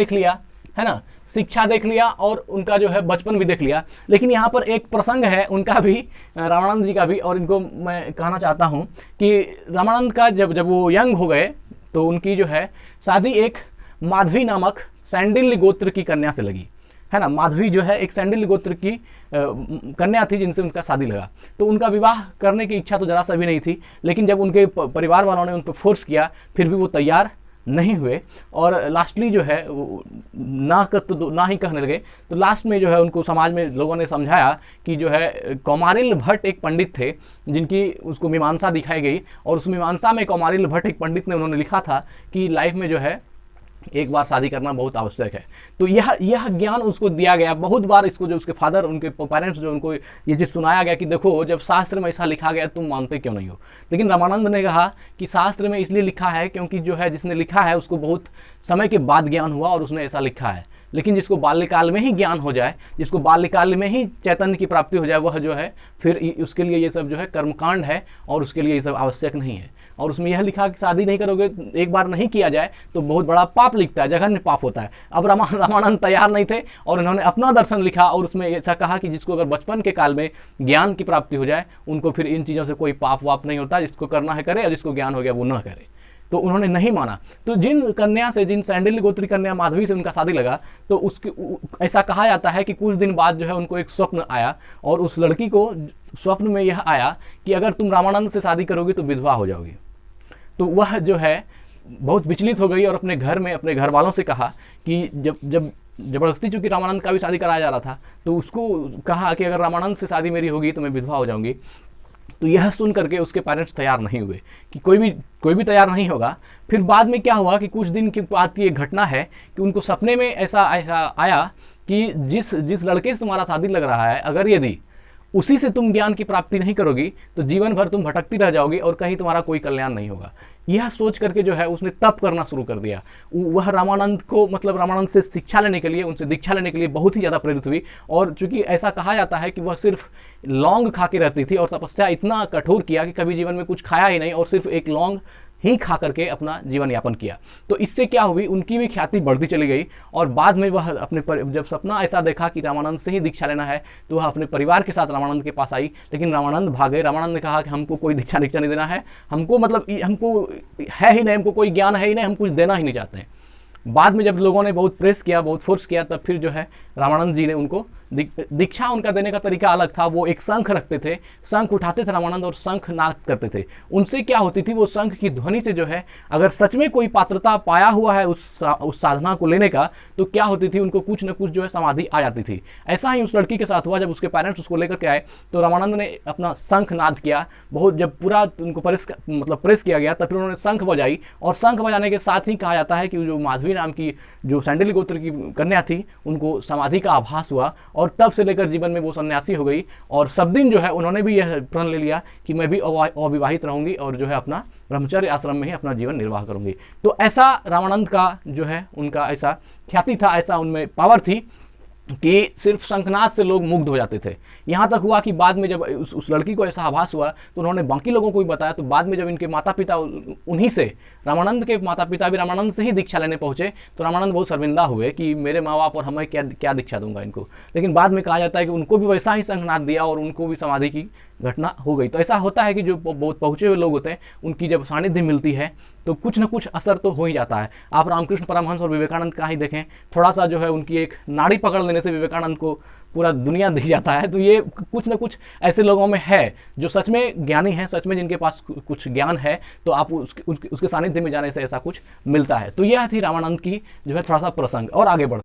देख लिया, है ना, शिक्षा देख लिया और उनका जो है बचपन भी देख लिया। लेकिन यहाँ पर एक प्रसंग है उनका भी, रामानंद जी का भी, और इनको मैं कहना चाहता हूँ कि रामानंद का जब वो यंग हो गए तो उनकी जो है शादी एक माधवी नामक सैंडिल्य गोत्र की कन्या से लगी, है ना। माधवी जो है एक सैंडिल्य गोत्र की कन्या थी जिनसे उनका शादी लगा। तो उनका विवाह करने की इच्छा तो जरा सा भी नहीं थी, लेकिन जब उनके परिवार वालों ने उन पर फोर्स किया फिर भी वो तैयार नहीं हुए और लास्टली जो है ना ही कहने लगे। तो लास्ट में जो है उनको समाज में लोगों ने समझाया कि जो है कौमारिल भट्ट एक पंडित थे जिनकी उसको मीमांसा दिखाई गई, और उस मीमांसा में कौमारिल भट्ट एक पंडित ने उन्होंने लिखा था कि लाइफ में जो है एक बार शादी करना बहुत आवश्यक है। तो यह ज्ञान उसको दिया गया बहुत बार। इसको जो उसके फादर, उनके पेरेंट्स, जो उनको ये चीज़ सुनाया गया कि देखो जब शास्त्र में ऐसा लिखा गया तुम मानते क्यों नहीं हो। लेकिन रामानंद ने कहा कि शास्त्र में इसलिए लिखा है क्योंकि जो है जिसने लिखा है उसको बहुत समय के बाद ज्ञान हुआ और उसने ऐसा लिखा है। लेकिन जिसको बाल्यकाल में ही ज्ञान हो जाए, जिसको बाल्यकाल में ही चैतन्य की प्राप्ति हो जाए, वह जो है फिर उसके लिए ये सब जो है कर्मकांड है और उसके लिए ये सब आवश्यक नहीं है। और उसमें यह लिखा कि शादी नहीं करोगे, एक बार नहीं किया जाए तो बहुत बड़ा पाप लिखता है, जघन्य पाप होता है। अब रामानंद तैयार नहीं थे और इन्होंने अपना दर्शन लिखा और उसमें ऐसा कहा कि जिसको अगर बचपन के काल में ज्ञान की प्राप्ति हो जाए उनको फिर इन चीज़ों से कोई पाप वाप नहीं होता, जिसको करना है करे और जिसको ज्ञान हो गया वो न करे। तो उन्होंने नहीं माना। तो जिन सैंडिल्य गोत्री कन्या माधवी से उनका शादी लगा, तो उसके ऐसा कहा जाता है कि कुछ दिन बाद जो है उनको एक स्वप्न आया और उस लड़की को स्वप्न में यह आया कि अगर तुम रामानंद से शादी करोगी तो विधवा हो जाओगी। तो वह जो है बहुत विचलित हो गई और अपने घर में अपने घर वालों से कहा कि जब जबरदस्ती, चूंकि रामानंद का भी शादी कराया जा रहा था, तो उसको कहा कि अगर रामानंद से शादी मेरी होगी तो मैं विधवा हो जाऊंगी। तो यह सुन करके उसके पेरेंट्स तैयार नहीं हुए कि कोई भी तैयार नहीं होगा। फिर बाद में क्या हुआ कि कुछ दिन के बाद की एक घटना है कि उनको सपने में ऐसा आया कि जिस लड़के से तुम्हारा शादी लग रहा है, अगर यदि उसी से तुम ज्ञान की प्राप्ति नहीं करोगी तो जीवन भर तुम भटकती रह जाओगी और कहीं तुम्हारा कोई कल्याण नहीं होगा। यह सोच करके जो है उसने तप करना शुरू कर दिया। वह रामानंद को, मतलब रामानंद से शिक्षा लेने के लिए, उनसे दीक्षा लेने के लिए बहुत ही ज़्यादा प्रेरित हुई। और चूंकि ऐसा कहा जाता है कि वह सिर्फ लौंग खा के रहती थी और तपस्या इतना कठोर किया कि कभी जीवन में कुछ खाया ही नहीं और सिर्फ एक लौंग ही खा करके अपना जीवन यापन किया। तो इससे क्या हुई, उनकी भी ख्याति बढ़ती चली गई और बाद में वह जब सपना ऐसा देखा कि रामानंद से ही दीक्षा लेना है तो वह अपने परिवार के साथ रामानंद के पास आई। लेकिन रामानंद भागे। रामानंद ने कहा कि हमको कोई दीक्षा नहीं देना है, हमको हमको है ही नहीं, हमको कोई ज्ञान है ही नहीं, हम कुछ देना ही नहीं चाहते हैं। बाद में जब लोगों ने बहुत प्रेस किया, बहुत फोर्स किया, तब फिर जो है रामानंद जी ने उनको दीक्षा, उनका देने का तरीका अलग था। वो एक शंख रखते थे, शंख उठाते थे रामानंद और शंख नाद करते थे। उनसे क्या होती थी, वो शंख की ध्वनि से जो है अगर सच में कोई पात्रता पाया हुआ है उस साधना को लेने का, तो क्या होती थी, उनको कुछ न कुछ जो है समाधि आ जाती थी। ऐसा ही उस लड़की के साथ हुआ। जब उसके पेरेंट्स उसको लेकर के आए तो रामानंद ने अपना शंख नाद किया। बहुत जब पूरा उनको प्रेस किया गया तब फिर उन्होंने शंख बजाई और शंख बजाने के साथ ही कहा जाता है कि जो माधवी नाम की जो सैंडिल्य गोत्र की कन्या थी उनको समाधि का आभास हुआ और तब से लेकर जीवन में वो सन्यासी हो गई। और सब दिन जो है उन्होंने भी यह प्रण ले लिया कि मैं भी अविवाहित रहूंगी और जो है अपना ब्रह्मचर्य आश्रम में ही अपना जीवन निर्वाह करूंगी। तो ऐसा रामानंद का जो है उनका ऐसा ख्याति था, ऐसा उनमें पावर थी कि सिर्फ शंखनाद से लोग मुग्ध हो जाते थे। यहाँ तक हुआ कि बाद में जब उस लड़की को ऐसा आभास हुआ तो उन्होंने बाकी लोगों को भी बताया। तो बाद में जब इनके माता पिता, उन्हीं से रामानंद के माता पिता भी रामानंद से ही दीक्षा लेने पहुँचे तो रामानंद बहुत शर्मिंदा हुए कि मेरे माँ बाप और हमें क्या दीक्षा दूंगा इनको। लेकिन बाद में कहा जाता है कि उनको भी वैसा ही शंखनाद दिया और उनको भी समाधि की घटना हो गई। तो ऐसा होता है कि जो बहुत पहुँचे हुए लोग होते हैं उनकी जब सानिध्य मिलती है तो कुछ न कुछ असर तो हो ही जाता है। आप रामकृष्ण परमहंस और विवेकानंद का ही देखें, थोड़ा सा जो है उनकी एक नाड़ी पकड़ लेने से विवेकानंद को पूरा दुनिया दी जाता है। तो ये कुछ न कुछ ऐसे लोगों में है जो सच में ज्ञानी हैं, सच में जिनके पास कुछ ज्ञान है, तो आप उसके सानिध्य में जाने से ऐसा कुछ मिलता है। तो यह थी रामानंद की जो है थोड़ा सा प्रसंग। और आगे बढ़